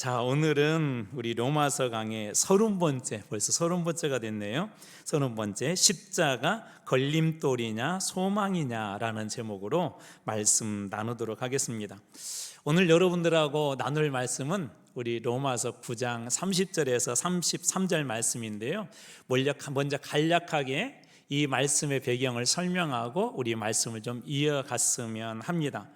자, 오늘은 우리 로마서 강의 30번째, 벌써 30번째가 됐네요. 30번째, 십자가 걸림돌이냐 소망이냐라는 제목으로 말씀 나누도록 하겠습니다. 오늘 여러분들하고 나눌 말씀은 우리 로마서 9장 30절에서 33절 말씀인데요. 먼저 간략하게 이 말씀의 배경을 설명하고 우리 말씀을 좀 이어갔으면 합니다.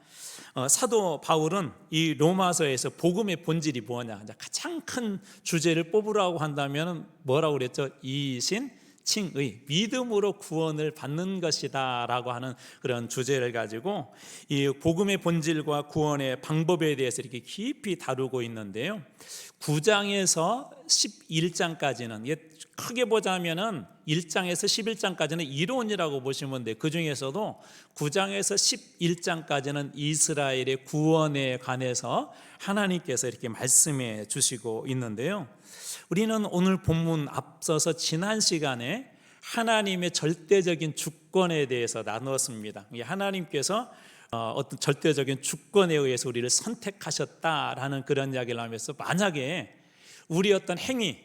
사도 바울은 이 로마서에서 복음의 본질이 뭐냐, 가장 큰 주제를 뽑으라고 한다면 뭐라고 그랬죠? 이신 칭의, 믿음으로 구원을 받는 것이다 라고 하는 그런 주제를 가지고 이 복음의 본질과 구원의 방법에 대해서 이렇게 깊이 다루고 있는데요. 9장에서 11장까지는 크게 보자면은 1장에서 11장까지는 이론이라고 보시면 돼요. 그 중에서도 9장에서 11장까지는 이스라엘의 구원에 관해서 하나님께서 이렇게 말씀해 주시고 있는데요. 우리는 오늘 본문 앞서서 지난 시간에 하나님의 절대적인 주권에 대해서 나누었습니다. 하나님께서 어떤 절대적인 주권에 의해서 우리를 선택하셨다라는 그런 이야기를 하면서, 만약에 우리 어떤 행위,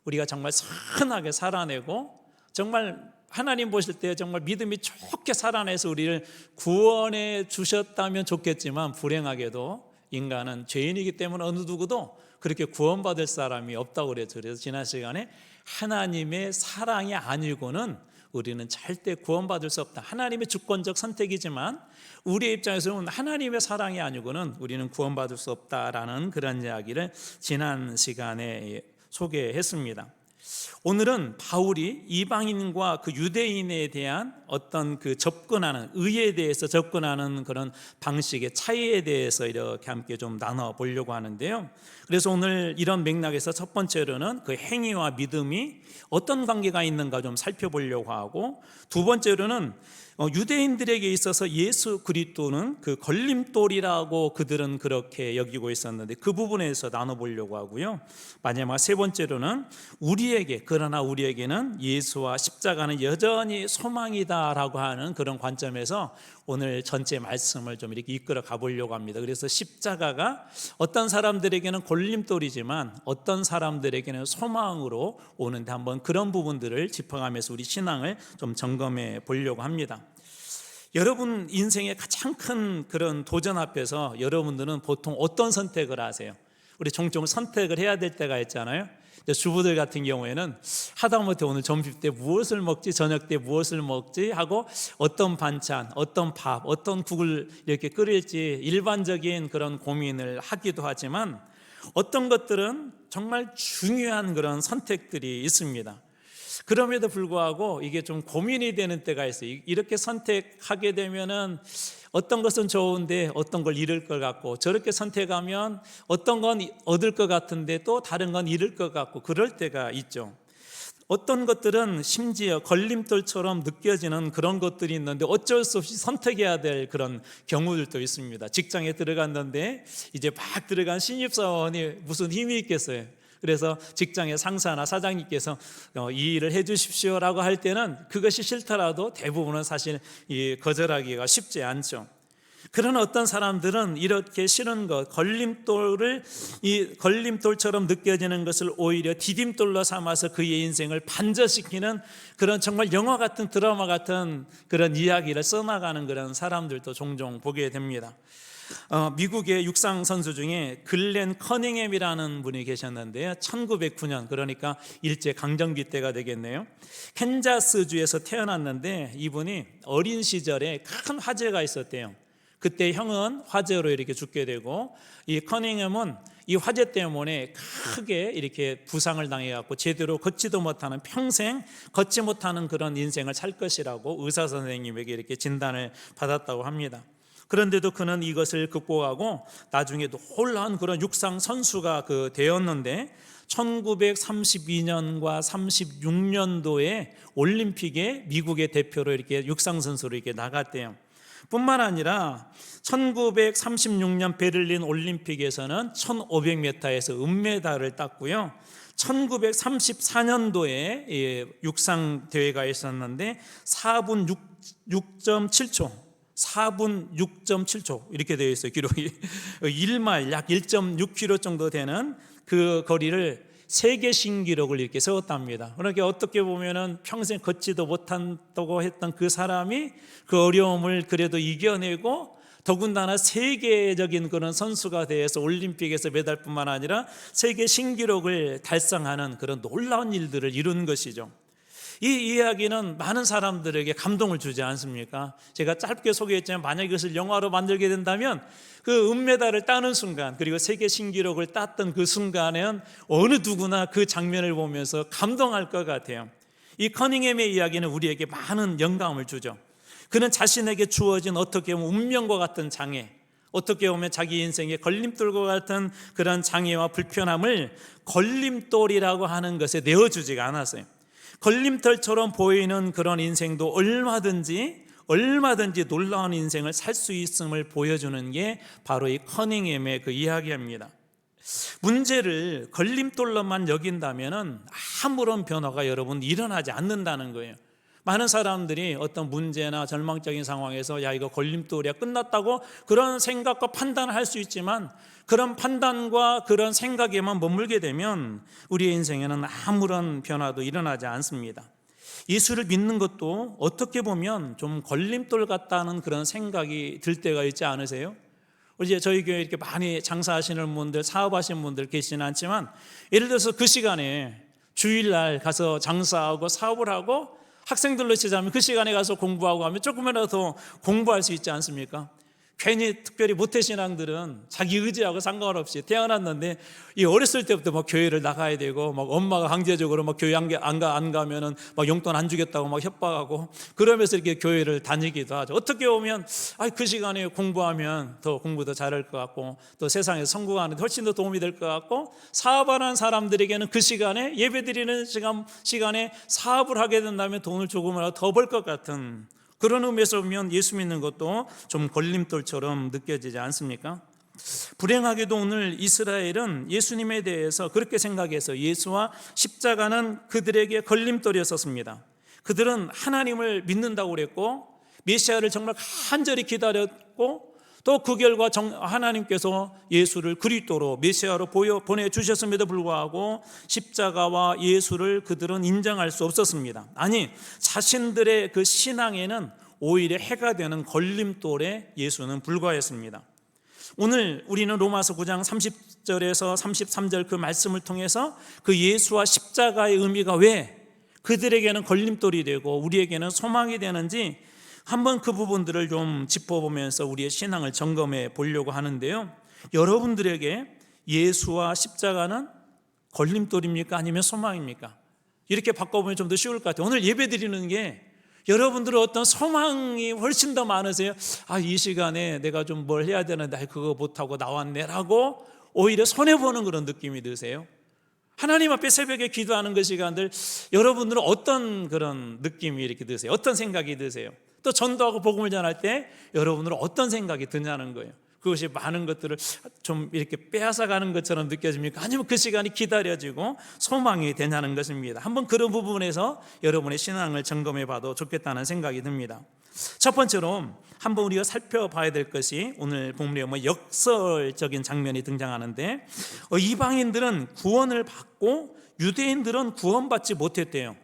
우리가 정말 선하게 살아내고 정말 하나님 보실 때 정말 믿음이 좋게 살아내서 우리를 구원해 주셨다면 좋겠지만, 불행하게도 인간은 죄인이기 때문에 어느 누구도 그렇게 구원받을 사람이 없다고 그랬죠. 그래서 지난 시간에 하나님의 사랑이 아니고는 우리는 절대 구원받을 수 없다. 하나님의 주권적 선택이지만 우리의 입장에서는 하나님의 사랑이 아니고는 우리는 구원받을 수 없다라는 그런 이야기를 지난 시간에 소개했습니다. 오늘은 바울이 이방인과 그 유대인에 대한 어떤 그 접근하는, 의에 대해서 접근하는 그런 방식의 차이에 대해서 이렇게 함께 좀 나눠보려고 하는데요. 그래서 오늘 이런 맥락에서 첫 번째로는 그 행위와 믿음이 어떤 관계가 있는가 좀 살펴보려고 하고, 두 번째로는 유대인들에게 있어서 예수 그리스도는 그 걸림돌이라고 그들은 그렇게 여기고 있었는데 그 부분에서 나눠보려고 하고요. 마지막 세 번째로는 그러나 우리에게는 예수와 십자가는 여전히 소망이다라고 하는 그런 관점에서 오늘 전체 말씀을 좀 이렇게 이끌어 가보려고 합니다. 그래서 십자가가 어떤 사람들에게는 걸림돌이지만 어떤 사람들에게는 소망으로 오는데, 한번 그런 부분들을 짚어가면서 우리 신앙을 좀 점검해 보려고 합니다. 여러분 인생의 가장 큰 그런 도전 앞에서 여러분들은 보통 어떤 선택을 하세요? 우리 종종 선택을 해야 될 때가 있잖아요. 주부들 같은 경우에는 하다못해 오늘 점심 때 무엇을 먹지, 저녁 때 무엇을 먹지 하고 어떤 반찬, 어떤 밥, 어떤 국을 이렇게 끓일지 일반적인 그런 고민을 하기도 하지만, 어떤 것들은 정말 중요한 그런 선택들이 있습니다. 그럼에도 불구하고 이게 좀 고민이 되는 때가 있어요. 이렇게 선택하게 되면은 어떤 것은 좋은데 어떤 걸 잃을 것 같고, 저렇게 선택하면 어떤 건 얻을 것 같은데 또 다른 건 잃을 것 같고, 그럴 때가 있죠. 어떤 것들은 심지어 걸림돌처럼 느껴지는 그런 것들이 있는데 어쩔 수 없이 선택해야 될 그런 경우들도 있습니다. 직장에 들어갔는데 이제 막 들어간 신입사원이 무슨 힘이 있겠어요. 그래서 직장의 상사나 사장님께서 이 일을 해 주십시오라고 할 때는 그것이 싫더라도 대부분은 사실 거절하기가 쉽지 않죠. 그러나 어떤 사람들은 이렇게 싫은 것, 걸림돌처럼 느껴지는 것을 오히려 디딤돌로 삼아서 그의 인생을 반전시키는 그런 정말 영화 같은, 드라마 같은 그런 이야기를 써나가는 그런 사람들도 종종 보게 됩니다. 미국의 육상 선수 중에 글렌 커닝햄이라는 분이 계셨는데요. 1909년, 그러니까 일제 강점기 때가 되겠네요. 캔자스주에서 태어났는데 이분이 어린 시절에 큰 화재가 있었대요. 그때 형은 화재로 이렇게 죽게 되고, 이 커닝햄은 이 화재 때문에 크게 이렇게 부상을 당해갖고 제대로 걷지도 못하는, 평생 걷지 못하는 그런 인생을 살 것이라고 의사 선생님에게 이렇게 진단을 받았다고 합니다. 그런데도 그는 이것을 극복하고 나중에 놀라운 그런 육상 선수가 되었는데, 1932년과 36년도에 올림픽에 미국의 대표로 이렇게 육상 선수로 이렇게 나갔대요. 뿐만 아니라 1936년 베를린 올림픽에서는 1500m에서 은메달을 땄고요. 1934년도에 육상 대회가 있었는데 4분 6.7초 4분 6.7초 이렇게 되어 있어요. 기록이 1마일 약 1.6km 정도 되는 그 거리를 세계 신기록을 이렇게 세웠답니다. 그러니까 어떻게 보면은 평생 걷지도 못한다고 했던 그 사람이 그 어려움을 그래도 이겨내고 더군다나 세계적인 그런 선수가 되어서 올림픽에서 메달뿐만 아니라 세계 신기록을 달성하는 그런 놀라운 일들을 이룬 것이죠. 이 이야기는 많은 사람들에게 감동을 주지 않습니까? 제가 짧게 소개했지만 만약 이것을 영화로 만들게 된다면 그 은메달을 따는 순간, 그리고 세계 신기록을 땄던 그 순간에는 어느 누구나 그 장면을 보면서 감동할 것 같아요. 이 커닝햄의 이야기는 우리에게 많은 영감을 주죠. 그는 자신에게 주어진 어떻게 보면 운명과 같은 장애, 어떻게 보면 자기 인생의 걸림돌과 같은 그런 장애와 불편함을 걸림돌이라고 하는 것에 내어주지가 않았어요. 걸림돌처럼 보이는 그런 인생도 얼마든지 놀라운 인생을 살 수 있음을 보여주는 게 바로 이 커닝햄의 그 이야기입니다. 문제를 걸림돌로만 여긴다면 아무런 변화가 여러분 일어나지 않는다는 거예요. 많은 사람들이 어떤 문제나 절망적인 상황에서 야 이거 걸림돌이야 끝났다고 그런 생각과 판단을 할 수 있지만 그런 판단과 그런 생각에만 머물게 되면 우리의 인생에는 아무런 변화도 일어나지 않습니다. 예수를 믿는 것도 어떻게 보면 좀 걸림돌 같다는 그런 생각이 들 때가 있지 않으세요? 이제 저희 교회에 이렇게 많이 장사하시는 분들, 사업하시는 분들 계시진 않지만 예를 들어서 그 시간에 주일날 가서 장사하고 사업을 하고 학생들로 치자면 그 시간에 가서 공부하고 하면 조금이라도 더 공부할 수 있지 않습니까? 괜히 특별히 모태신앙들은 자기 의지하고 상관없이 태어났는데 이 어렸을 때부터 막 교회를 나가야 되고 막 엄마가 강제적으로 막 교회 안 가면은 막 용돈 안 주겠다고 막 협박하고 그러면서 이렇게 교회를 다니기도 하죠. 어떻게 보면 그 시간에 공부하면 더 공부도 잘할 것 같고 또 세상에서 성공하는 데 훨씬 더 도움이 될 것 같고 사업하는 사람들에게는 그 시간에 예배드리는 시간에 사업을 하게 된다면 돈을 조금이라도 더 벌 것 같은 그런 의미에서 보면 예수 믿는 것도 좀 걸림돌처럼 느껴지지 않습니까? 불행하게도 오늘 이스라엘은 예수님에 대해서 그렇게 생각해서 예수와 십자가는 그들에게 걸림돌이었었습니다. 그들은 하나님을 믿는다고 그랬고 메시아를 정말 간절히 기다렸고 또 그 결과 하나님께서 예수를 그리스도로 메시아로 보내주셨음에도 불구하고 십자가와 예수를 그들은 인정할 수 없었습니다. 아니, 자신들의 그 신앙에는 오히려 해가 되는 걸림돌에 예수는 불과했습니다. 오늘 우리는 로마서 9장 30절에서 33절 그 말씀을 통해서 그 예수와 십자가의 의미가 왜 그들에게는 걸림돌이 되고 우리에게는 소망이 되는지 한번 그 부분들을 좀 짚어보면서 우리의 신앙을 점검해 보려고 하는데요. 여러분들에게 예수와 십자가는 걸림돌입니까? 아니면 소망입니까? 이렇게 바꿔보면 좀 더 쉬울 것 같아요. 오늘 예배 드리는 게 여러분들은 어떤 소망이 훨씬 더 많으세요? 이 시간에 내가 좀 뭘 해야 되는데 그거 못하고 나왔네 라고 오히려 손해보는 그런 느낌이 드세요? 하나님 앞에 새벽에 기도하는 그 시간들 여러분들은 어떤 그런 느낌이 이렇게 드세요? 어떤 생각이 드세요? 또 전도하고 복음을 전할 때 여러분들은 어떤 생각이 드냐는 거예요. 그것이 많은 것들을 좀 이렇게 빼앗아가는 것처럼 느껴집니까? 아니면 그 시간이 기다려지고 소망이 되냐는 것입니다. 한번 그런 부분에서 여러분의 신앙을 점검해 봐도 좋겠다는 생각이 듭니다. 첫 번째로 한번 우리가 살펴봐야 될 것이 오늘 본문에 보면 역설적인 장면이 등장하는데 이방인들은 구원을 받고 유대인들은 구원받지 못했대요.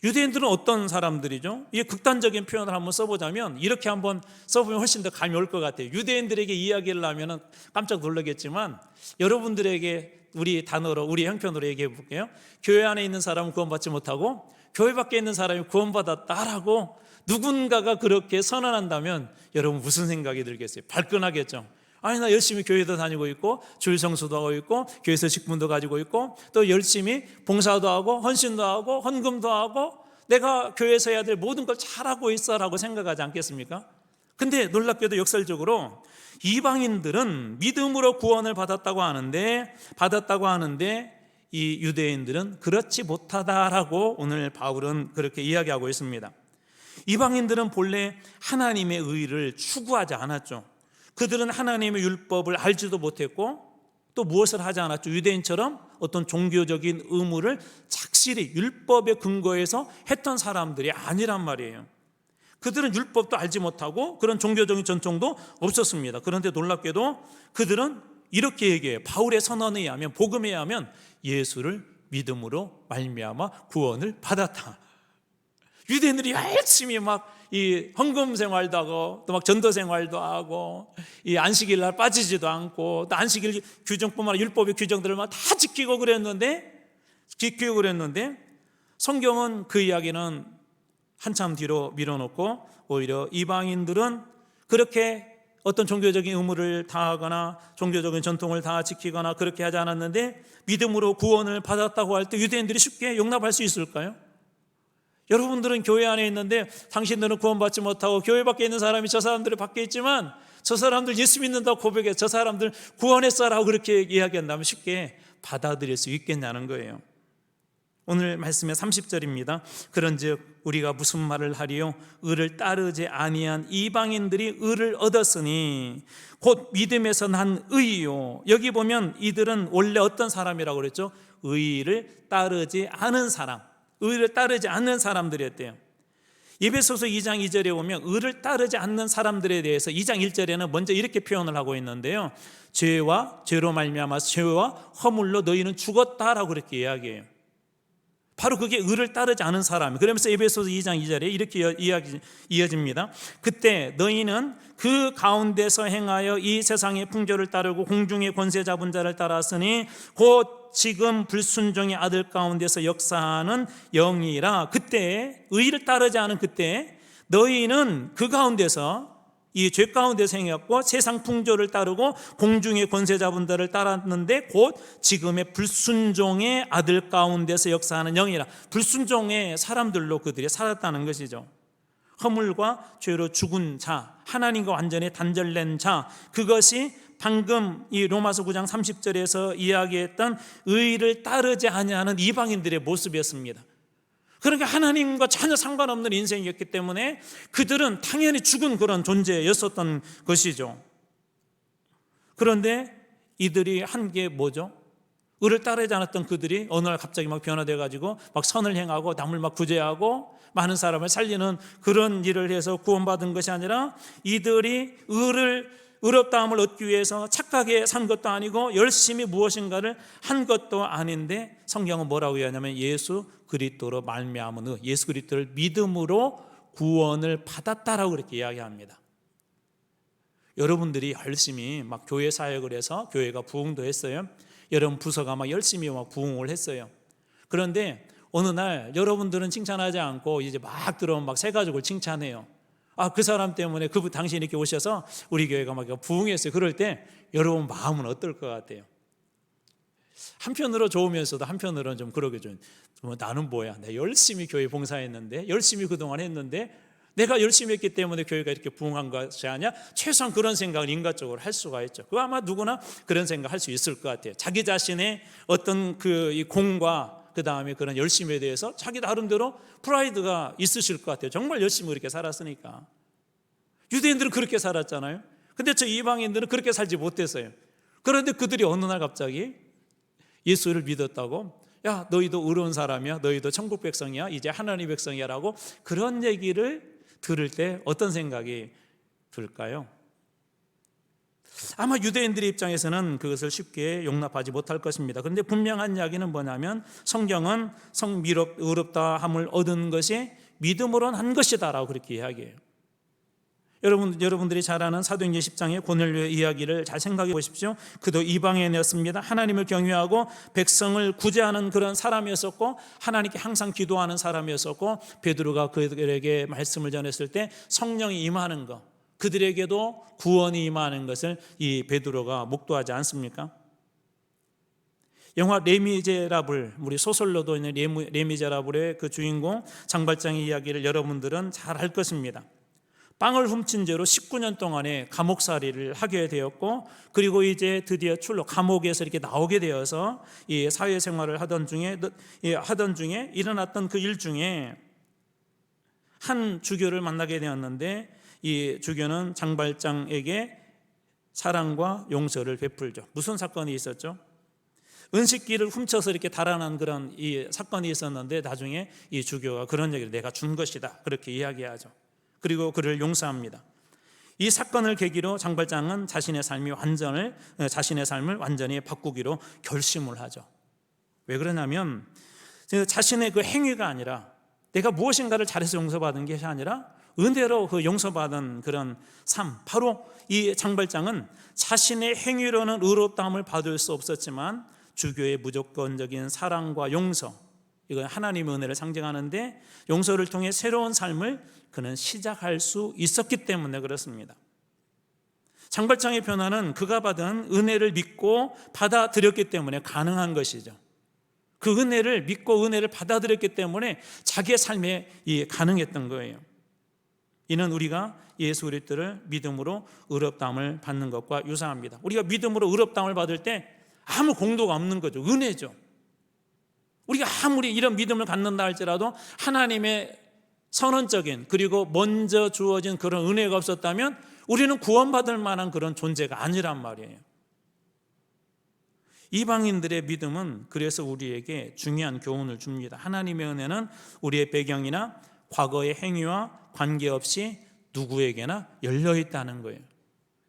유대인들은 어떤 사람들이죠? 이게 극단적인 표현을 한번 써보자면 이렇게 한번 써보면 훨씬 더 감이 올 것 같아요. 유대인들에게 이야기를 하면 깜짝 놀라겠지만 여러분들에게 우리 단어로 우리 형편으로 얘기해 볼게요. 교회 안에 있는 사람은 구원받지 못하고 교회 밖에 있는 사람이 구원받았다라고 누군가가 그렇게 선언한다면 여러분 무슨 생각이 들겠어요? 발끈하겠죠. 나 열심히 교회도 다니고 있고 주일 성수도 하고 있고 교회에서 직분도 가지고 있고 또 열심히 봉사도 하고 헌신도 하고 헌금도 하고 내가 교회에서 해야 될 모든 걸 잘하고 있어라고 생각하지 않겠습니까? 근데 놀랍게도 역설적으로 이방인들은 믿음으로 구원을 받았다고 하는데 이 유대인들은 그렇지 못하다라고 오늘 바울은 그렇게 이야기하고 있습니다. 이방인들은 본래 하나님의 의를 추구하지 않았죠. 그들은 하나님의 율법을 알지도 못했고 또 무엇을 하지 않았죠. 유대인처럼 어떤 종교적인 의무를 착실히 율법의 근거에서 했던 사람들이 아니란 말이에요. 그들은 율법도 알지 못하고 그런 종교적인 전통도 없었습니다. 그런데 놀랍게도 그들은 이렇게 얘기해요. 바울의 선언에 의하면, 복음에 의하면 예수를 믿음으로 말미암아 구원을 받았다. 유대인들이 열심히 막 이 헌금 생활도 하고 또 막 전도 생활도 하고 이 안식일 날 빠지지도 않고 또 안식일 규정뿐만 아니라 율법의 규정들을 막 다 지키고 그랬는데 성경은 그 이야기는 한참 뒤로 밀어놓고 오히려 이방인들은 그렇게 어떤 종교적인 의무를 다하거나 종교적인 전통을 다 지키거나 그렇게 하지 않았는데 믿음으로 구원을 받았다고 할 때 유대인들이 쉽게 용납할 수 있을까요? 여러분들은 교회 안에 있는데 당신들은 구원받지 못하고 교회 밖에 있는 사람이 저 사람들이 밖에 있지만 저 사람들 예수 믿는다고 고백해 저 사람들 구원했어라고 그렇게 이야기한다면 쉽게 받아들일 수 있겠냐는 거예요. 오늘 말씀의 30절입니다. 그런즉 우리가 무슨 말을 하리요? 의를 따르지 아니한 이방인들이 의를 얻었으니 곧 믿음에서 난 의요. 여기 보면 이들은 원래 어떤 사람이라고 그랬죠? 의를 따르지 않은 사람, 의를 따르지 않는 사람들이었대요. 에베소서 2장 2절에 보면 의를 따르지 않는 사람들에 대해서 2장 1절에는 먼저 이렇게 표현을 하고 있는데요. 죄로 말미암아 죄와 허물로 너희는 죽었다라고 그렇게 이야기해요. 바로 그게 의를 따르지 않은 사람. 그러면서 에베소서 2장 2절에 이렇게 이어집니다. 그때 너희는 그 가운데서 행하여 이 세상의 풍조를 따르고 공중의 권세 잡은 자를 따랐으니 곧 지금 불순종의 아들 가운데서 역사하는 영이라. 그때 의를 따르지 않은 그때 너희는 그 가운데서 이 죄 가운데서 행했고 세상 풍조를 따르고 공중의 권세 잡은 자를 따랐는데 곧 지금의 불순종의 아들 가운데서 역사하는 영이라. 불순종의 사람들로 그들이 살았다는 것이죠. 허물과 죄로 죽은 자, 하나님과 완전히 단절된 자, 그것이 방금 이 로마서 9장 30절에서 이야기했던 의를 따르지 아니하는 이방인들의 모습이었습니다. 그러니까 하나님과 전혀 상관없는 인생이었기 때문에 그들은 당연히 죽은 그런 존재였었던 것이죠. 그런데 이들이 한 게 뭐죠? 의를 따르지 않았던 그들이 어느 날 갑자기 막 변화돼 가지고 막 선을 행하고 남을 막 구제하고 많은 사람을 살리는 그런 일을 해서 구원받은 것이 아니라 이들이 의롭다함을 얻기 위해서 착하게 산 것도 아니고 열심히 무엇인가를 한 것도 아닌데 성경은 뭐라고 이야기하냐면 예수 그리스도로 말미암은 의, 예수 그리스도를 믿음으로 구원을 받았다라고 그렇게 이야기합니다. 여러분들이 열심히 막 교회 사역을 해서 교회가 부흥도 했어요. 여러분 부서가 막 열심히 막 부흥을 했어요. 그런데 어느 날 여러분들은 칭찬하지 않고 이제 막 들어온 막 새 가족을 칭찬해요. 그 사람 때문에 그 당신이 이렇게 오셔서 우리 교회가 막 부흥했어요. 그럴 때 여러분 마음은 어떨 것 같아요? 한편으로 좋으면서도 한편으로는 좀 그러게 좀 나는 뭐야? 내가 열심히 교회 봉사했는데 열심히 그동안 했는데 내가 열심히 했기 때문에 교회가 이렇게 부흥한 것이 아니야? 최소한 그런 생각을 인간적으로 할 수가 있죠. 그거 아마 누구나 그런 생각 할 수 있을 것 같아요. 자기 자신의 어떤 이 공과 그 다음에 그런 열심에 대해서 자기 나름대로 프라이드가 있으실 것 같아요. 정말 열심히 그렇게 살았으니까. 유대인들은 그렇게 살았잖아요. 근데 저 이방인들은 그렇게 살지 못했어요. 그런데 그들이 어느 날 갑자기 예수를 믿었다고, 야 너희도 의로운 사람이야, 너희도 천국 백성이야, 이제 하나님 백성이야 라고 그런 얘기를 들을 때 어떤 생각이 들까요? 아마 유대인들의 입장에서는 그것을 쉽게 용납하지 못할 것입니다. 그런데 분명한 이야기는 뭐냐면 성경은 의롭다 함을 얻은 것이 믿음으로 난 것이다 라고 그렇게 이야기해요. 여러분들이 잘 아는 사도행전 10장의 고넬료의 이야기를 잘 생각해 보십시오. 그도 이방인이었습니다. 하나님을 경외하고 백성을 구제하는 그런 사람이었었고 하나님께 항상 기도하는 사람이었었고 베드로가 그들에게 말씀을 전했을 때 성령이 임하는 것, 그들에게도 구원이 임하는 것을 이 베드로가 목도하지 않습니까? 영화 레미제라블, 우리 소설로도 있는 레미제라블의 그 주인공 장발장의 이야기를 여러분들은 잘 알 것입니다. 빵을 훔친 죄로 19년 동안의 감옥살이를 하게 되었고, 그리고 이제 드디어 감옥에서 이렇게 나오게 되어서 이 사회생활을 하던 중에 일어났던 그 일 중에 한 주교를 만나게 되었는데, 이 주교는 장발장에게 사랑과 용서를 베풀죠. 무슨 사건이 있었죠? 은식기를 훔쳐서 이렇게 달아난 그런 이 사건이 있었는데 나중에 이 주교가 그런 얘기를 내가 준 것이다 그렇게 이야기하죠. 그리고 그를 용서합니다. 이 사건을 계기로 장발장은 자신의 삶을 완전히 바꾸기로 결심을 하죠. 왜 그러냐면 자신의 그 행위가 아니라 내가 무엇인가를 잘해서 용서받은 것이 아니라 은혜로 그 용서받은 그런 삶, 바로 이 장발장은 자신의 행위로는 의롭다함을 받을 수 없었지만 주교의 무조건적인 사랑과 용서, 이건 하나님의 은혜를 상징하는데 용서를 통해 새로운 삶을 그는 시작할 수 있었기 때문에 그렇습니다. 장발장의 변화는 그가 받은 은혜를 믿고 받아들였기 때문에 가능한 것이죠. 그 은혜를 믿고 은혜를 받아들였기 때문에 자기의 삶에 가능했던 거예요. 이는 우리가 예수 그리스도를 믿음으로 의롭다함을 받는 것과 유사합니다. 우리가 믿음으로 의롭다함을 받을 때 아무 공도가 없는 거죠. 은혜죠. 우리가 아무리 이런 믿음을 갖는다 할지라도 하나님의 선언적인 그리고 먼저 주어진 그런 은혜가 없었다면 우리는 구원받을 만한 그런 존재가 아니란 말이에요. 이방인들의 믿음은 그래서 우리에게 중요한 교훈을 줍니다. 하나님의 은혜는 우리의 배경이나 과거의 행위와 관계없이 누구에게나 열려 있다는 거예요.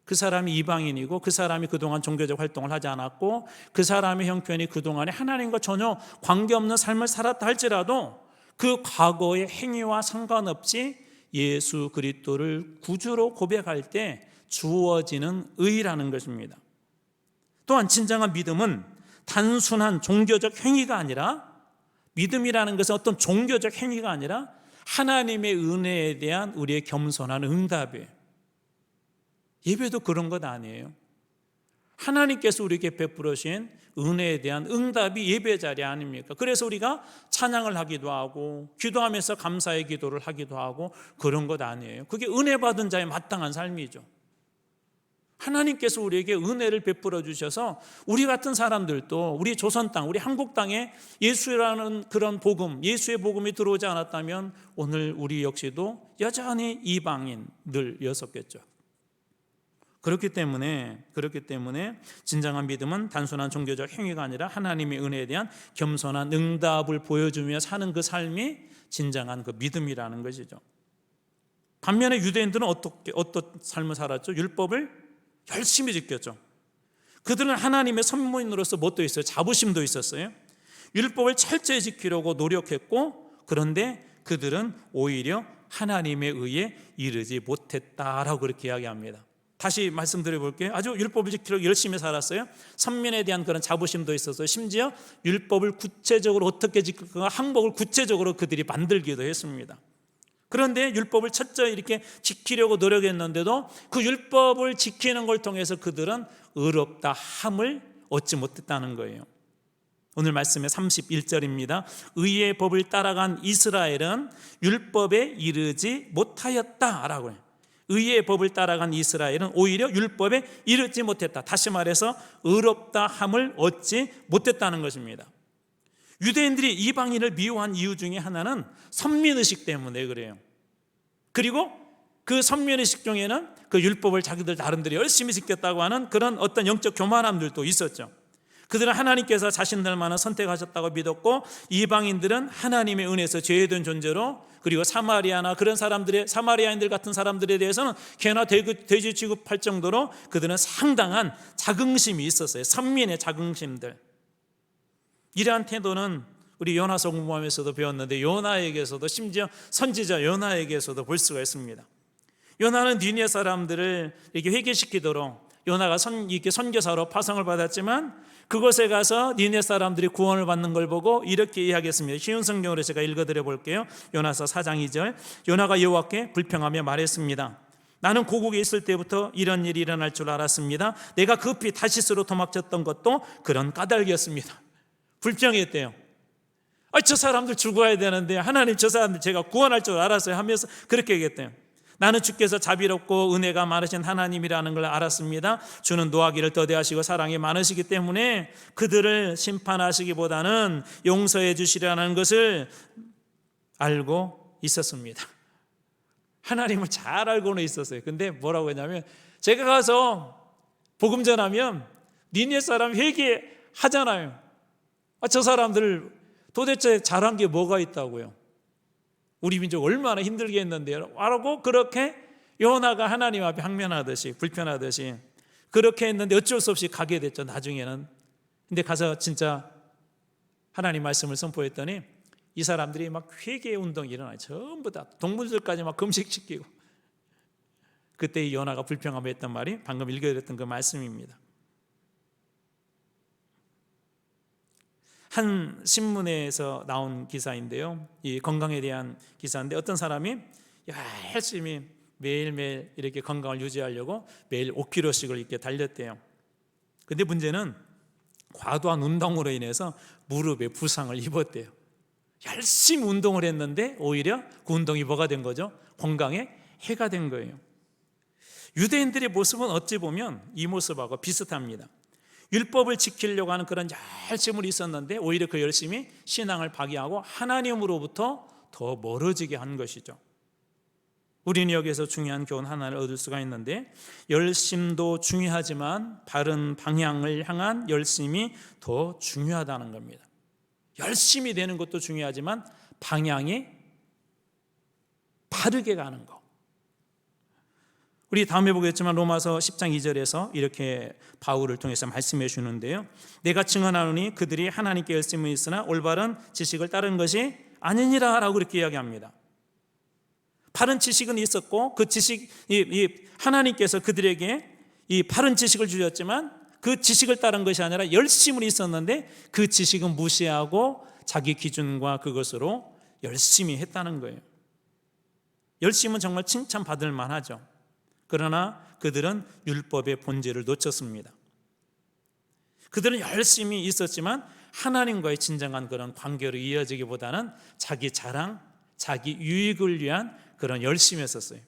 그 사람이 이방인이고 그 사람이 그동안 종교적 활동을 하지 않았고 그 사람의 형편이 그동안에 하나님과 전혀 관계없는 삶을 살았다 할지라도 그 과거의 행위와 상관없이 예수 그리스도를 구주로 고백할 때 주어지는 의라는 것입니다. 또한 진정한 믿음은 단순한 종교적 행위가 아니라, 믿음이라는 것은 어떤 종교적 행위가 아니라 하나님의 은혜에 대한 우리의 겸손한 응답이에요. 예배도 그런 것 아니에요. 하나님께서 우리에게 베풀으신 은혜에 대한 응답이 예배 자리 아닙니까? 그래서 우리가 찬양을 하기도 하고 기도하면서 감사의 기도를 하기도 하고 그런 것 아니에요. 그게 은혜 받은 자의 마땅한 삶이죠. 하나님께서 우리에게 은혜를 베풀어 주셔서 우리 같은 사람들도 우리 조선 땅, 우리 한국 땅에 예수라는 그런 복음, 예수의 복음이 들어오지 않았다면 오늘 우리 역시도 여전히 이방인들이었었겠죠. 그렇기 때문에 진정한 믿음은 단순한 종교적 행위가 아니라 하나님의 은혜에 대한 겸손한 응답을 보여주며 사는 그 삶이 진정한 그 믿음이라는 것이죠. 반면에 유대인들은 어떤 삶을 살았죠? 율법을 열심히 지켰죠. 그들은 하나님의 선문으로서 뭣도 있어요? 자부심도 있었어요. 율법을 철저히 지키려고 노력했고, 그런데 그들은 오히려 하나님의 의에 이르지 못했다라고 그렇게 이야기합니다. 다시 말씀드려 볼게요. 아주 율법을 지키려고 열심히 살았어요. 선민에 대한 그런 자부심도 있었어요. 심지어 율법을 구체적으로 어떻게 지킬까 항목을 구체적으로 그들이 만들기도 했습니다. 그런데 율법을 철저히 이렇게 지키려고 노력했는데도 그 율법을 지키는 걸 통해서 그들은 의롭다 함을 얻지 못했다는 거예요. 오늘 말씀의 31절입니다. 의의 법을 따라간 이스라엘은 율법에 이르지 못하였다라고 해요. 의의 법을 따라간 이스라엘은 오히려 율법에 이르지 못했다. 다시 말해서 의롭다 함을 얻지 못했다는 것입니다. 유대인들이 이방인을 미워한 이유 중에 하나는 선민의식 때문에 그래요. 그리고 그 선민의식 중에는 그 율법을 자기들 나름대로 열심히 지켰다고 하는 그런 어떤 영적 교만함들도 있었죠. 그들은 하나님께서 자신들만을 선택하셨다고 믿었고, 이방인들은 하나님의 은혜에서 제외된 존재로, 그리고 사마리아나 그런 사람들의, 사마리아인들 같은 사람들에 대해서는 개나 돼지 취급할 정도로 그들은 상당한 자긍심이 있었어요. 선민의 자긍심들. 이러한 태도는 우리 요나서 공부하면서도 배웠는데, 요나에게서도, 심지어 선지자 요나에게서도 볼 수가 있습니다. 요나는 니느웨 사람들을 이렇게 회개시키도록 요나가 이렇게 선교사로 파송을 받았지만, 그곳에 가서 니느웨 사람들이 구원을 받는 걸 보고 이렇게 이야기했습니다. 쉬운 성경으로 제가 읽어드려 볼게요. 요나서 4장 2절. 요나가 여호와께 불평하며 말했습니다. 나는 고국에 있을 때부터 이런 일이 일어날 줄 알았습니다. 내가 급히 다시스로 도망쳤던 것도 그런 까닭이었습니다. 불평했대요. 저 사람들 죽어야 되는데 하나님, 저 사람들 제가 구원할 줄 알았어요 하면서 그렇게 얘기했대요. 나는 주께서 자비롭고 은혜가 많으신 하나님이라는 걸 알았습니다. 주는 노하기를 더디하시고 사랑이 많으시기 때문에 그들을 심판하시기보다는 용서해 주시라는 것을 알고 있었습니다. 하나님을 잘 알고는 있었어요. 근데 뭐라고 했냐면, 제가 가서 복음 전하면 니느웨 사람 회개하잖아요. 저 사람들 도대체 잘한 게 뭐가 있다고요? 우리 민족 얼마나 힘들게 했는데요 라고 그렇게 요나가 하나님 앞에 항면하듯이 불편하듯이 그렇게 했는데 어쩔 수 없이 가게 됐죠. 나중에는. 근데 가서 진짜 하나님 말씀을 선포했더니 이 사람들이 막 회개 운동이 일어나요. 전부 다 동물들까지 막 금식시키고. 그때 이 요나가 불평하며 했던 말이 방금 읽어드렸던 그 말씀입니다. 한 신문에서 나온 기사인데요, 이 건강에 대한 기사인데 어떤 사람이 열심히 매일매일 이렇게 건강을 유지하려고 매일 5km씩을 이렇게 달렸대요. 근데 문제는 과도한 운동으로 인해서 무릎에 부상을 입었대요. 열심히 운동을 했는데 오히려 그 운동이 뭐가 된 거죠? 건강에 해가 된 거예요. 유대인들의 모습은 어찌 보면 이 모습하고 비슷합니다. 율법을 지키려고 하는 그런 열심을 있었는데 오히려 그 열심이 신앙을 파괴하고 하나님으로부터 더 멀어지게 한 것이죠. 우리는 여기에서 중요한 교훈 하나를 얻을 수가 있는데, 열심도 중요하지만 바른 방향을 향한 열심이 더 중요하다는 겁니다. 열심히 되는 것도 중요하지만 방향이 바르게 가는 것. 우리 다음에 보겠지만 로마서 10장 2절에서 이렇게 바울을 통해서 말씀해 주는데요, 내가 증언하노니 그들이 하나님께 열심히 있으나 올바른 지식을 따른 것이 아니니라 라고 그렇게 이야기합니다. 바른 지식은 있었고 그 지식, 하나님께서 그들에게 이 바른 지식을 주셨지만 그 지식을 따른 것이 아니라 열심은 있었는데 그 지식은 무시하고 자기 기준과 그것으로 열심히 했다는 거예요. 열심은 정말 칭찬받을 만하죠. 그러나 그들은 율법의 본질을 놓쳤습니다. 그들은 열심히 있었지만 하나님과의 진정한 그런 관계로 이어지기보다는 자기 자랑, 자기 유익을 위한 그런 열심이었어요.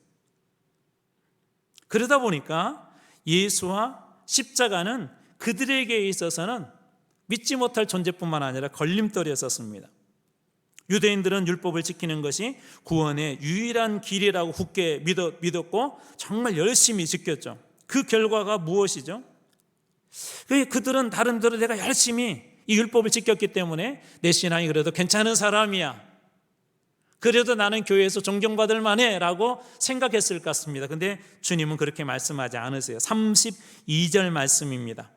그러다 보니까 예수와 십자가는 그들에게 있어서는 믿지 못할 존재뿐만 아니라 걸림돌이었습니다. 유대인들은 율법을 지키는 것이 구원의 유일한 길이라고 굳게 믿었고 정말 열심히 지켰죠. 그 결과가 무엇이죠? 그들은 다른들은 내가 열심히 이 율법을 지켰기 때문에 내 신앙이 그래도 괜찮은 사람이야, 그래도 나는 교회에서 존경받을 만해 라고 생각했을 것 같습니다. 근데 주님은 그렇게 말씀하지 않으세요. 32절 말씀입니다.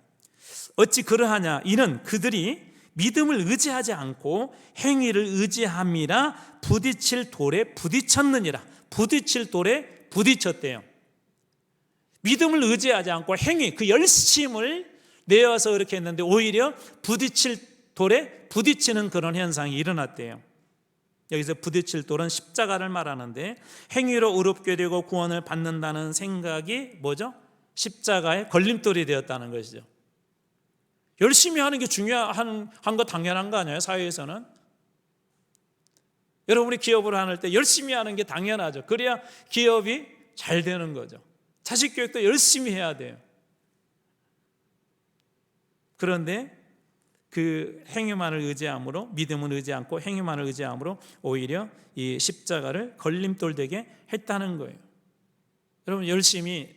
어찌 그러하냐, 이는 그들이 믿음을 의지하지 않고 행위를 의지함이라 부딪힐 돌에 부딪혔느니라. 부딪힐 돌에 부딪혔대요. 믿음을 의지하지 않고 행위, 그 열심을 내어서 그렇게 했는데 오히려 부딪힐 돌에 부딪히는 그런 현상이 일어났대요. 여기서 부딪힐 돌은 십자가를 말하는데, 행위로 의롭게 되고 구원을 받는다는 생각이 뭐죠? 십자가의 걸림돌이 되었다는 것이죠. 열심히 하는 게 중요한 거 당연한 거 아니에요? 사회에서는. 여러분이 기업을 할 때 열심히 하는 게 당연하죠. 그래야 기업이 잘 되는 거죠. 자식 교육도 열심히 해야 돼요. 그런데 그 행위만을 의지함으로, 믿음을 의지 않고 행위만을 의지함으로 오히려 이 십자가를 걸림돌 되게 했다는 거예요. 여러분, 열심히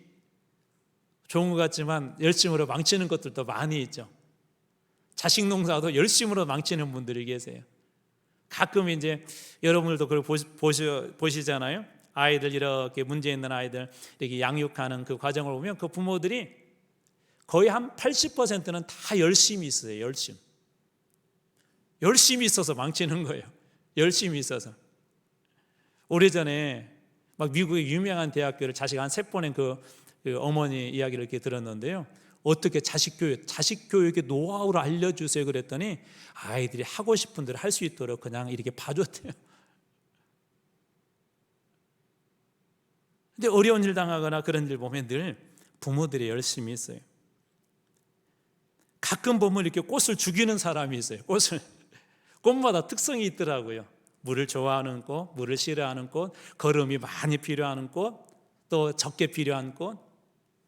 좋은 것 같지만 열심으로 망치는 것들도 많이 있죠. 자식 농사도 열심으로 망치는 분들이 계세요. 가끔 이제 여러분들도 그걸 보시잖아요. 아이들, 이렇게 문제 있는 아이들 이렇게 양육하는 그 과정을 보면 그 부모들이 거의 한 80%는 다 열심히 있어요. 열심히 있어서 망치는 거예요. 열심히 있어서. 오래전에 막 미국의 유명한 대학교를 자식 한 3번의 그 어머니 이야기를 이렇게 들었는데요, 어떻게 자식 교육의 노하우를 알려주세요 그랬더니 아이들이 하고 싶은 대로 할 수 있도록 그냥 이렇게 봐줬대요. 근데 어려운 일 당하거나 그런 일 보면 늘 부모들이 열심히 있어요. 가끔 보면 이렇게 꽃을 죽이는 사람이 있어요. 꽃마다 특성이 있더라고요. 물을 좋아하는 꽃, 물을 싫어하는 꽃, 거름이 많이 필요한 꽃, 또 적게 필요한 꽃.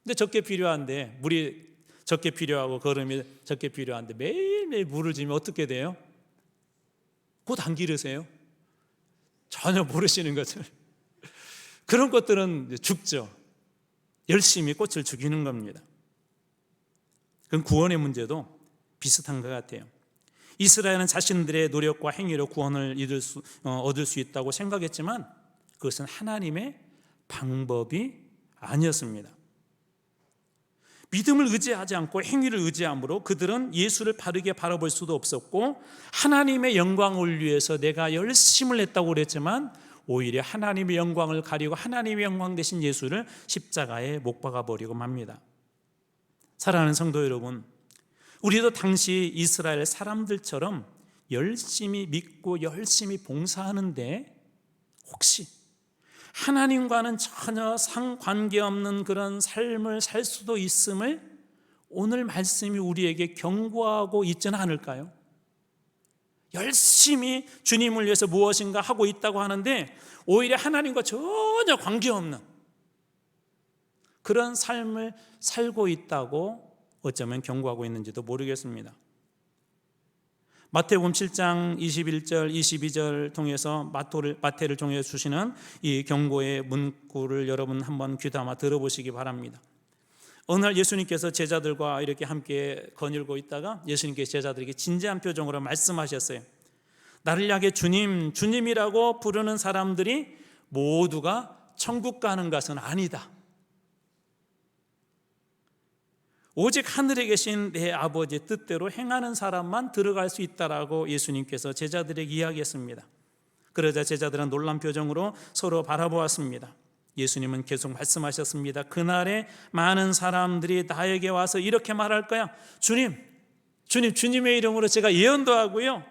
근데 적게 필요한데, 물이 적게 필요하고 거름이 적게 필요한데 매일매일 물을 주면 어떻게 돼요? 꽃 안 기르세요? 전혀 모르시는 것을. 그런 것들은 죽죠. 열심히 꽃을 죽이는 겁니다. 그럼 구원의 문제도 비슷한 것 같아요. 이스라엘은 자신들의 노력과 행위로 구원을 얻을 수 있다고 생각했지만 그것은 하나님의 방법이 아니었습니다. 믿음을 의지하지 않고 행위를 의지함으로 그들은 예수를 바르게 바라볼 수도 없었고, 하나님의 영광을 위해서 내가 열심을 했다고 그랬지만 오히려 하나님의 영광을 가리고 하나님의 영광 대신 예수를 십자가에 못 박아버리고 맙니다. 사랑하는 성도 여러분, 우리도 당시 이스라엘 사람들처럼 열심히 믿고 열심히 봉사하는데 혹시 하나님과는 전혀 상관계없는 그런 삶을 살 수도 있음을 오늘 말씀이 우리에게 경고하고 있지는 않을까요? 열심히 주님을 위해서 무엇인가 하고 있다고 하는데 오히려 하나님과 전혀 관계없는 그런 삶을 살고 있다고 어쩌면 경고하고 있는지도 모르겠습니다. 마태복음 7장 21절 22절 통해서 마태를 통해서 주시는 이 경고의 문구를 여러분 한번 귀담아 들어보시기 바랍니다. 어느 날 예수님께서 제자들과 이렇게 함께 거닐고 있다가 예수님께서 제자들에게 진지한 표정으로 말씀하셨어요. 나를 향해 주님, 주님이라고 부르는 사람들이 모두가 천국 가는 것은 아니다. 오직 하늘에 계신 내 아버지의 뜻대로 행하는 사람만 들어갈 수 있다라고 예수님께서 제자들에게 이야기했습니다. 그러자 제자들은 놀란 표정으로 서로 바라보았습니다. 예수님은 계속 말씀하셨습니다. 그날에 많은 사람들이 나에게 와서 이렇게 말할 거야. 주님의 이름으로 제가 예언도 하고요,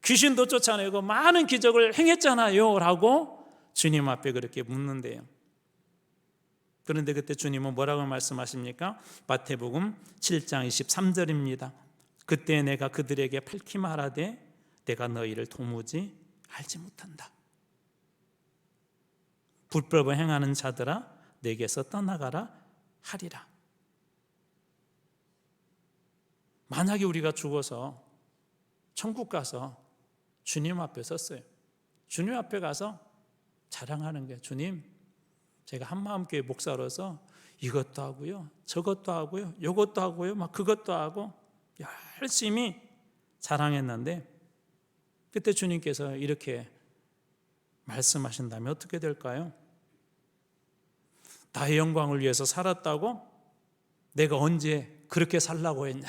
귀신도 쫓아내고 많은 기적을 행했잖아요 라고 주님 앞에 그렇게 묻는데요. 그런데 그때 주님은 뭐라고 말씀하십니까? 마태복음 7장 23절입니다. 그때 내가 그들에게 밝히 말하되 내가 너희를 도무지 알지 못한다. 불법을 행하는 자들아 내게서 떠나가라 하리라. 만약에 우리가 죽어서 천국 가서 주님 앞에 섰어요. 주님 앞에 가서 자랑하는 게, 주님, 제가 한마음교회 목사로서 이것도 하고요, 저것도 하고요, 이것도 하고요, 막 그것도 하고 열심히 자랑했는데 그때 주님께서 이렇게 말씀하신다면 어떻게 될까요? 나의 영광을 위해서 살았다고? 내가 언제 그렇게 살라고 했냐?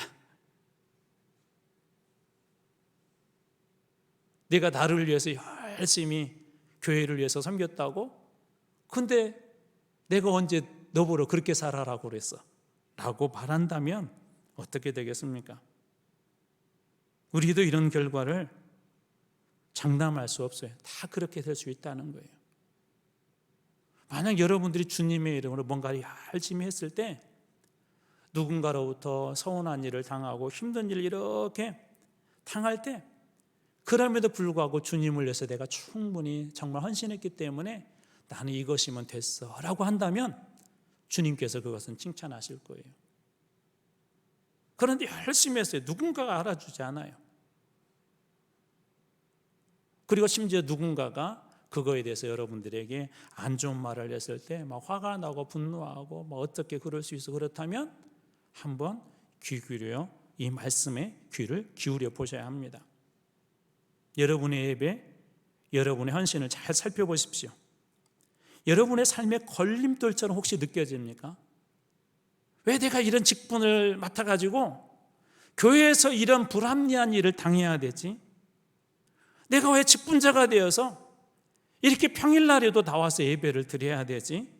내가 나를 위해서 열심히 교회를 위해서 섬겼다고? 근데 내가 언제 너보러 그렇게 살아라고 그랬어? 라고 말한다면 어떻게 되겠습니까? 우리도 이런 결과를 장담할 수 없어요. 다 그렇게 될 수 있다는 거예요. 만약 여러분들이 주님의 이름으로 뭔가를 열심히 했을 때 누군가로부터 서운한 일을 당하고 힘든 일을 이렇게 당할 때, 그럼에도 불구하고 주님을 위해서 내가 충분히 정말 헌신했기 때문에 나는 이것이면 됐어 라고 한다면 주님께서 그것은 칭찬하실 거예요. 그런데 열심히 했어요. 누군가가 알아주지 않아요. 그리고 심지어 누군가가 그거에 대해서 여러분들에게 안 좋은 말을 했을 때 막 화가 나고 분노하고 막 어떻게 그럴 수 있어, 그렇다면 한번 귀 기울여 이 말씀에 귀를 기울여 보셔야 합니다. 여러분의 예배, 여러분의 헌신을 잘 살펴보십시오. 여러분의 삶의 걸림돌처럼 혹시 느껴집니까? 왜 내가 이런 직분을 맡아가지고 교회에서 이런 불합리한 일을 당해야 되지? 내가 왜 직분자가 되어서 이렇게 평일날에도 나와서 예배를 드려야 되지?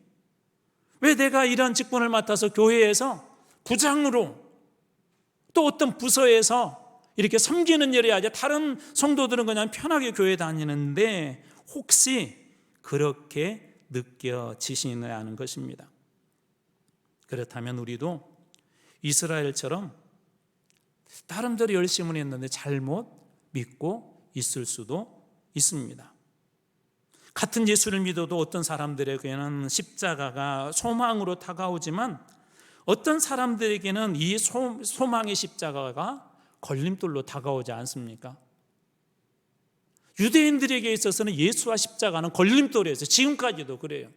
왜 내가 이런 직분을 맡아서 교회에서 부장으로 또 어떤 부서에서 이렇게 섬기는 일을 해야지, 다른 성도들은 그냥 편하게 교회 다니는데 혹시 그렇게 느껴지시느냐 하는 것입니다. 그렇다면 우리도 이스라엘처럼 나름대로 열심히 했는데 잘못 믿고 있을 수도 있습니다. 같은 예수를 믿어도 어떤 사람들에게는 십자가가 소망으로 다가오지만 어떤 사람들에게는 이 소망의 십자가가 걸림돌로 다가오지 않습니까? 유대인들에게 있어서는 예수와 십자가는 걸림돌이었어요. 지금까지도 그래요.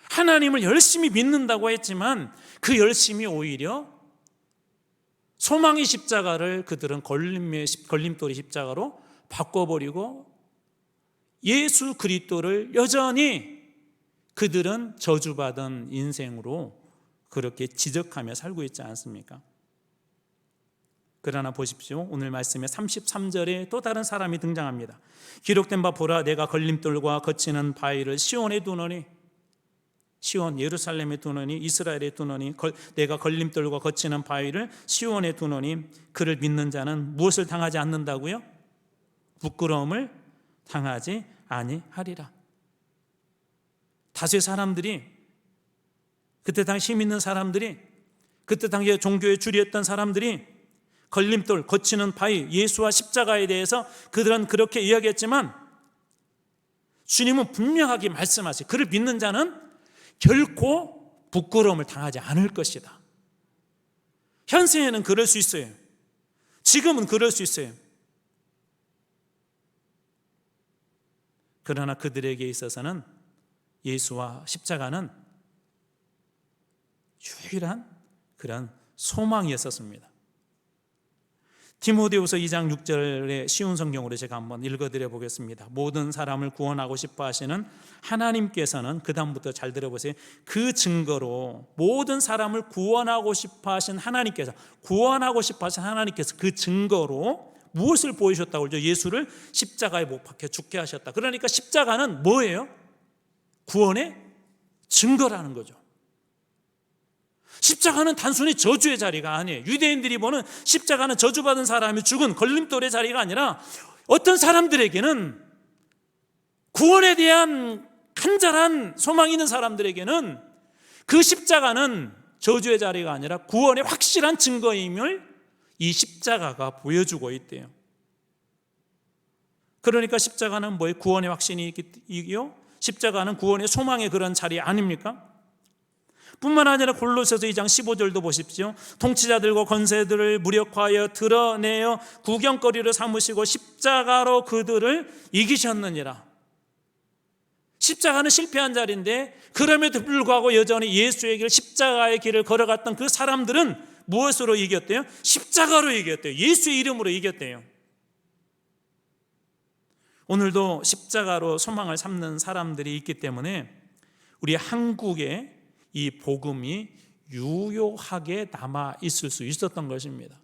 하나님을 열심히 믿는다고 했지만 그 열심이 오히려 소망의 십자가를 그들은 걸림돌의 십자가로 바꿔버리고 예수 그리스도를 여전히 그들은 저주받은 인생으로 그렇게 지적하며 살고 있지 않습니까? 그러나 보십시오. 오늘 말씀의 33절에 또 다른 사람이 등장합니다. 기록된 바 보라, 내가 걸림돌과 거치는 바위를 시온에 두노니, 시온 예루살렘에 두노니, 이스라엘에 두노니, 내가 걸림돌과 거치는 바위를 시온에 두노니, 그를 믿는 자는 무엇을 당하지 않는다고요? 부끄러움을 당하지 아니하리라. 다수의 사람들이, 그때 당시 힘 있는 사람들이, 그때 당시에 종교의 주리였던 사람들이 걸림돌, 거치는 바위, 예수와 십자가에 대해서 그들은 그렇게 이야기했지만 주님은 분명하게 말씀하시, 그를 믿는 자는 결코 부끄러움을 당하지 않을 것이다. 현세에는 그럴 수 있어요. 지금은 그럴 수 있어요. 그러나 그들에게 있어서는 예수와 십자가는 유일한 그런 소망이었었습니다. 디모데후서 2장 6절의 쉬운 성경으로 제가 한번 읽어드려 보겠습니다. 모든 사람을 구원하고 싶어 하시는 하나님께서는, 그 다음부터 잘 들어보세요. 그 증거로, 모든 사람을 구원하고 싶어 하신 하나님께서, 그 증거로 무엇을 보이셨다고 그러죠? 예수를 십자가에 못 박혀 죽게 하셨다. 그러니까 십자가는 뭐예요? 구원의 증거라는 거죠. 십자가는 단순히 저주의 자리가 아니에요. 유대인들이 보는 십자가는 저주받은 사람이 죽은 걸림돌의 자리가 아니라 어떤 사람들에게는, 구원에 대한 간절한 소망이 있는 사람들에게는 그 십자가는 저주의 자리가 아니라 구원의 확실한 증거임을 이 십자가가 보여주고 있대요. 그러니까 십자가는 뭐예요? 구원의 확신이 이기요, 십자가는 구원의 소망의 그런 자리 아닙니까? 뿐만 아니라 골로새서 2장 15절도 보십시오. 통치자들과 권세들을 무력화하여 드러내어 구경거리를 삼으시고 십자가로 그들을 이기셨느니라. 십자가는 실패한 자리인데 그럼에도 불구하고 여전히 예수의 길, 십자가의 길을 걸어갔던 그 사람들은 무엇으로 이겼대요? 십자가로 이겼대요. 예수의 이름으로 이겼대요. 오늘도 십자가로 소망을 삼는 사람들이 있기 때문에 우리 한국에 이 복음이 유효하게 남아 있을 수 있었던 것입니다.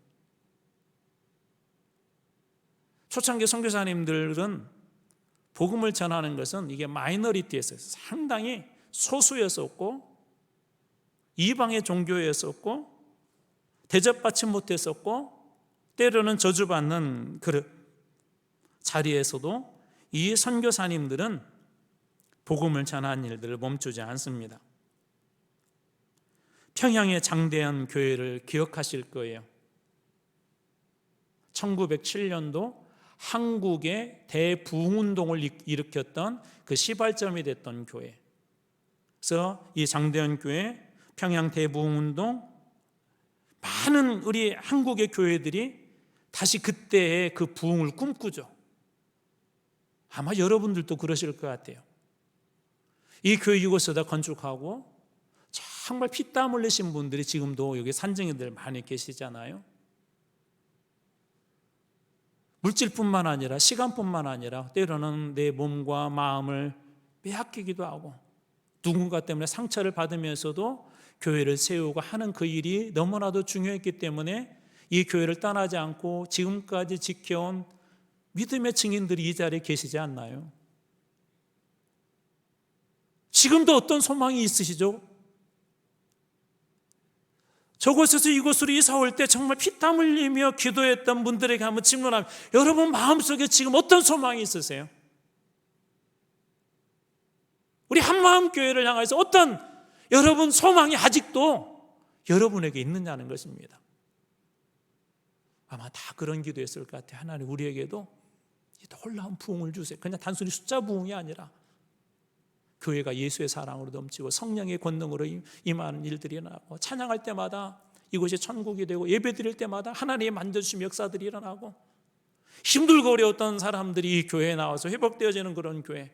초창기 선교사님들은 복음을 전하는 것은 이게 마이너리티였어요. 상당히 소수였었고, 이방의 종교였었고, 대접받지 못했었고, 때로는 저주받는 그 자리에서도 이 선교사님들은 복음을 전하는 일들을 멈추지 않습니다. 평양의 장대현 교회를 기억하실 거예요. 1907년도 한국의 대부흥운동을 일으켰던 그 시발점이 됐던 교회. 그래서 이 장대현 교회, 평양 대부흥운동, 많은 우리 한국의 교회들이 다시 그때의 그 부흥을 꿈꾸죠. 아마 여러분들도 그러실 것 같아요. 이 교회 이곳에다 건축하고 정말 피땀 흘리신 분들이 지금도 여기 산증인들 많이 계시잖아요. 물질뿐만 아니라 시간뿐만 아니라 때로는 내 몸과 마음을 빼앗기기도 하고 누군가 때문에 상처를 받으면서도 교회를 세우고 하는 그 일이 너무나도 중요했기 때문에 이 교회를 떠나지 않고 지금까지 지켜온 믿음의 증인들이 이 자리에 계시지 않나요? 지금도 어떤 소망이 있으시죠? 저곳에서 이곳으로 이사 올 때 정말 피땀 흘리며 기도했던 분들에게 한번 질문하면, 여러분 마음속에 지금 어떤 소망이 있으세요? 우리 한마음 교회를 향해서 어떤 여러분 소망이 아직도 여러분에게 있느냐는 것입니다. 아마 다 그런 기도했을 것 같아요. 하나님 우리에게도 놀라운 부흥을 주세요. 그냥 단순히 숫자 부흥이 아니라 교회가 예수의 사랑으로 넘치고 성령의 권능으로 임하는 일들이 일어나고, 찬양할 때마다 이곳이 천국이 되고, 예배 드릴 때마다 하나님의 만져주심 역사들이 일어나고, 힘들고 어려웠던 사람들이 이 교회에 나와서 회복되어지는 그런 교회,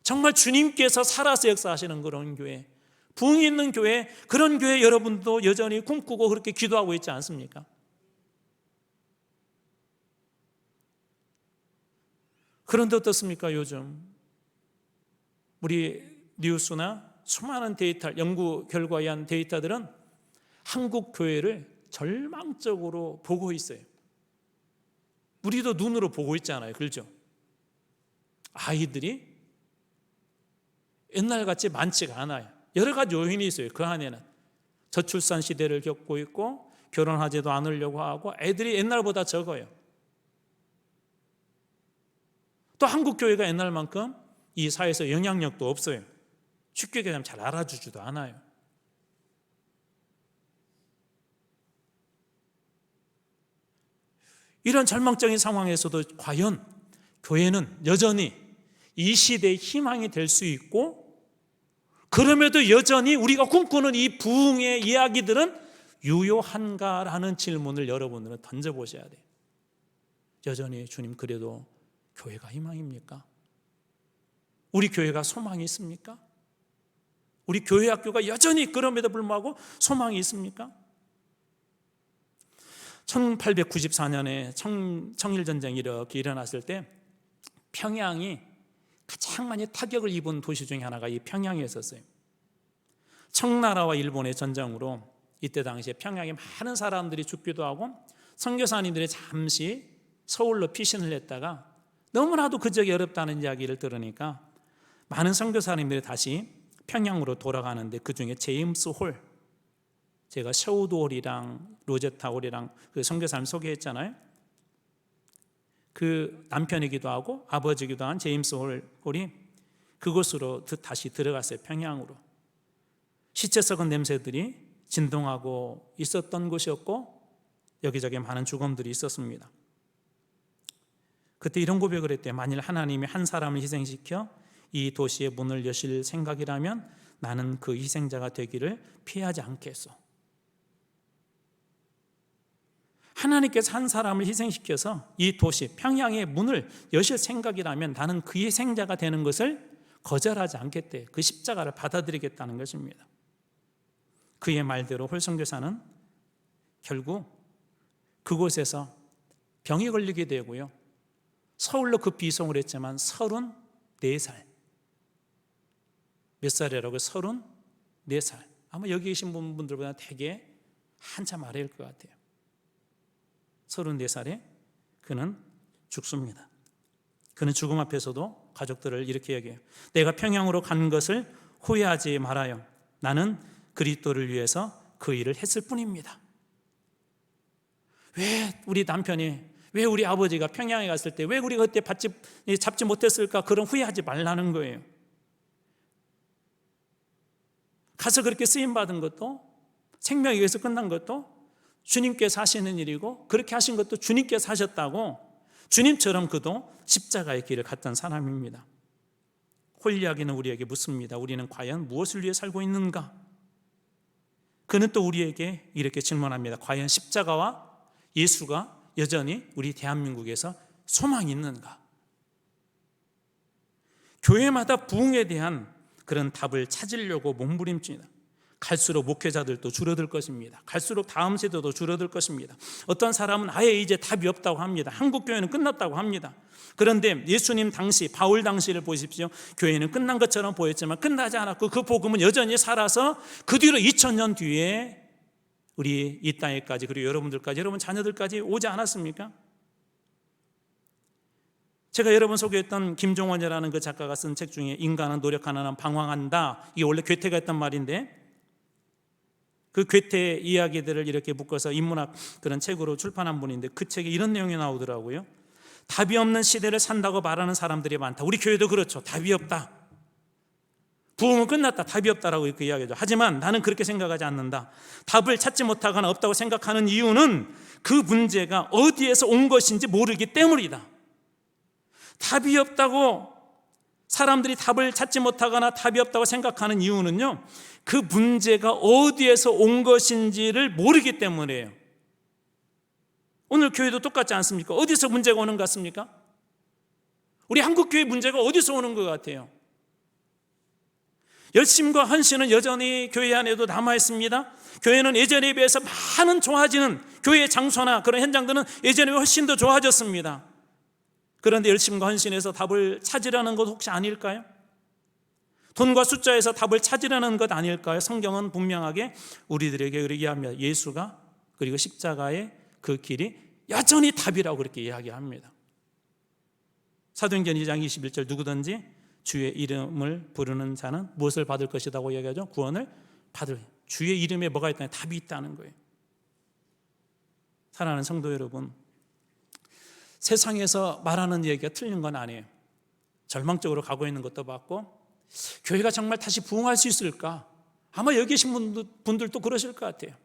정말 주님께서 살아서 역사하시는 그런 교회, 부흥이 있는 교회, 그런 교회 여러분도 여전히 꿈꾸고 그렇게 기도하고 있지 않습니까? 그런데 어떻습니까? 요즘 우리 뉴스나 수많은 데이터, 연구 결과에 의한 데이터들은 한국 교회를 절망적으로 보고 있어요. 우리도 눈으로 보고 있잖아요. 그렇죠? 아이들이 옛날같이 많지가 않아요. 여러 가지 요인이 있어요. 그 안에는 저출산 시대를 겪고 있고 결혼하지도 않으려고 하고 애들이 옛날보다 적어요. 또 한국 교회가 옛날만큼 이 사회에서 영향력도 없어요. 쉽게 얘기하면 잘 알아주지도 않아요. 이런 절망적인 상황에서도 과연 교회는 여전히 이 시대의 희망이 될 수 있고, 그럼에도 여전히 우리가 꿈꾸는 이 부흥의 이야기들은 유효한가라는 질문을 여러분들은 던져보셔야 돼요. 여전히 주님 그래도 교회가 희망입니까? 우리 교회가 소망이 있습니까? 우리 교회 학교가 여전히 그럼에도 불구하고 소망이 있습니까? 1894년에 청일전쟁이 이렇게 일어났을 때 평양이 가장 많이 타격을 입은 도시 중에 하나가 이 평양이었어요. 청나라와 일본의 전쟁으로 이때 당시에 평양에 많은 사람들이 죽기도 하고, 선교사님들이 잠시 서울로 피신을 했다가 너무나도 그적이 어렵다는 이야기를 들으니까 많은 선교사님들이 다시 평양으로 돌아가는데, 그 중에 제임스 홀, 제가 셔우드 홀이랑 로제타 홀이랑 그 선교사님 소개했잖아요. 그 남편이기도 하고 아버지이기도 한 제임스 홀이 그곳으로 다시 들어갔어요. 평양으로. 시체 썩은 냄새들이 진동하고 있었던 곳이었고, 여기저기 많은 죽음들이 있었습니다. 그때 이런 고백을 했대요. 만일 하나님이 한 사람을 희생시켜 이 도시의 문을 여실 생각이라면 나는 그 희생자가 되기를 피하지 않겠소. 하나님께서 한 사람을 희생시켜서 이 도시 평양의 문을 여실 생각이라면 나는 그 희생자가 되는 것을 거절하지 않겠대. 그 십자가를 받아들이겠다는 것입니다. 그의 말대로 홀 선교사는 결국 그곳에서 병이 걸리게 되고요, 서울로 급히 이송을 했지만 34살, 몇 살이라고요? 34살. 아마 여기 계신 분들보다 되게 한참 아래일 것 같아요. 34살에 그는 죽습니다. 그는 죽음 앞에서도 가족들을 이렇게 얘기해요. 내가 평양으로 간 것을 후회하지 말아요. 나는 그리스도를 위해서 그 일을 했을 뿐입니다. 왜 우리 남편이, 왜 우리 아버지가 평양에 갔을 때 왜 우리가 그때 잡지 못했을까? 그런 후회하지 말라는 거예요. 가서 그렇게 쓰임받은 것도, 생명에 의해서 끝난 것도 주님께서 하시는 일이고, 그렇게 하신 것도 주님께서 하셨다고, 주님처럼 그도 십자가의 길을 갔던 사람입니다. 홀 이야기는 우리에게 묻습니다. 우리는 과연 무엇을 위해 살고 있는가? 그는 또 우리에게 이렇게 질문합니다. 과연 십자가와 예수가 여전히 우리 대한민국에서 소망이 있는가? 교회마다 부흥에 대한 그런 답을 찾으려고 몸부림칩니다. 갈수록 목회자들도 줄어들 것입니다. 갈수록 다음 세대도 줄어들 것입니다. 어떤 사람은 아예 이제 답이 없다고 합니다. 한국 교회는 끝났다고 합니다. 그런데 예수님 당시, 바울 당시를 보십시오. 교회는 끝난 것처럼 보였지만 끝나지 않았고 그 복음은 여전히 살아서 그 뒤로 2000년 뒤에 우리 이 땅에까지, 그리고 여러분들까지, 여러분 자녀들까지 오지 않았습니까? 제가 여러분 소개했던 김종원이라는 그 작가가 쓴 책 중에 인간은 노력하나 방황한다, 이게 원래 괴테가 했던 말인데, 그 괴테 이야기들을 이렇게 묶어서 인문학 그런 책으로 출판한 분인데, 그 책에 이런 내용이 나오더라고요. 답이 없는 시대를 산다고 말하는 사람들이 많다. 우리 교회도 그렇죠. 답이 없다, 부흥은 끝났다, 답이 없다라고 이렇게 이야기하죠. 하지만 나는 그렇게 생각하지 않는다. 답을 찾지 못하거나 없다고 생각하는 이유는 그 문제가 어디에서 온 것인지 모르기 때문이다. 답이 없다고 사람들이 답을 찾지 못하거나 답이 없다고 생각하는 이유는요, 그 문제가 어디에서 온 것인지를 모르기 때문이에요. 오늘 교회도 똑같지 않습니까? 어디서 문제가 오는 것 같습니까? 우리 한국교회 문제가 어디서 오는 것 같아요? 열심과 헌신은 여전히 교회 안에도 남아있습니다. 교회는 예전에 비해서 많은 좋아지는 교회의 장소나 그런 현장들은 예전에 훨씬 더 좋아졌습니다. 그런데 열심과 헌신해서 답을 찾으려는 것 혹시 아닐까요? 돈과 숫자에서 답을 찾으려는 것 아닐까요? 성경은 분명하게 우리들에게 얘기합니다. 예수가 그리고 십자가의 그 길이 여전히 답이라고 그렇게 이야기합니다. 사도행전 2장 21절 누구든지 주의 이름을 부르는 자는 무엇을 받을 것이라고 이야기하죠? 구원을 받을. 주의 이름에 뭐가 있다는 답이 있다는 거예요. 사랑하는 성도 여러분, 세상에서 말하는 얘기가 틀린 건 아니에요. 절망적으로 가고 있는 것도 맞고, 교회가 정말 다시 부흥할 수 있을까? 아마 여기 계신 분들도 그러실 것 같아요.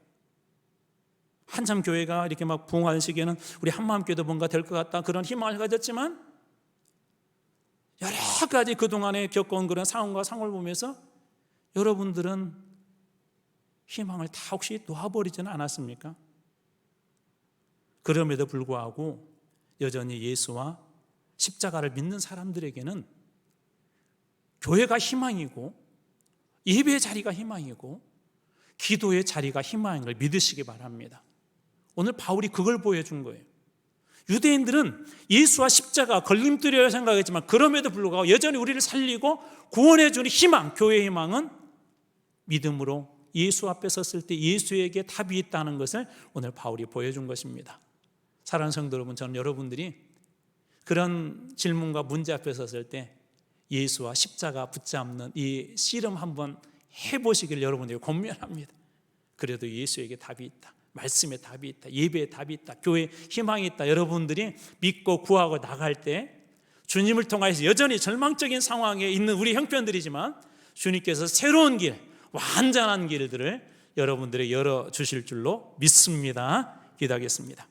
한참 교회가 이렇게 막 부흥하는 시기에는 우리 한마음교회도 뭔가 될 것 같다, 그런 희망을 가졌지만 여러 가지 그동안에 겪어온 그런 상황과 상황을 보면서 여러분들은 희망을 다 혹시 놓아버리지는 않았습니까? 그럼에도 불구하고 여전히 예수와 십자가를 믿는 사람들에게는 교회가 희망이고, 예배의 자리가 희망이고, 기도의 자리가 희망인 걸 믿으시기 바랍니다. 오늘 바울이 그걸 보여준 거예요. 유대인들은 예수와 십자가 걸림돌이라고 생각했지만 그럼에도 불구하고 여전히 우리를 살리고 구원해 주는 희망, 교회의 희망은 믿음으로 예수 앞에 섰을 때 예수에게 답이 있다는 것을 오늘 바울이 보여준 것입니다. 사랑하는 성도 여러분, 저는 여러분들이 그런 질문과 문제 앞에 섰을 때 예수와 십자가 붙잡는 이 씨름 한번 해보시길 여러분들이 권면합니다. 그래도 예수에게 답이 있다, 말씀에 답이 있다, 예배에 답이 있다, 교회에 희망이 있다. 여러분들이 믿고 구하고 나갈 때 주님을 통해서 여전히 절망적인 상황에 있는 우리 형편들이지만 주님께서 새로운 길, 완전한 길들을 여러분들에게 열어주실 줄로 믿습니다. 기도하겠습니다.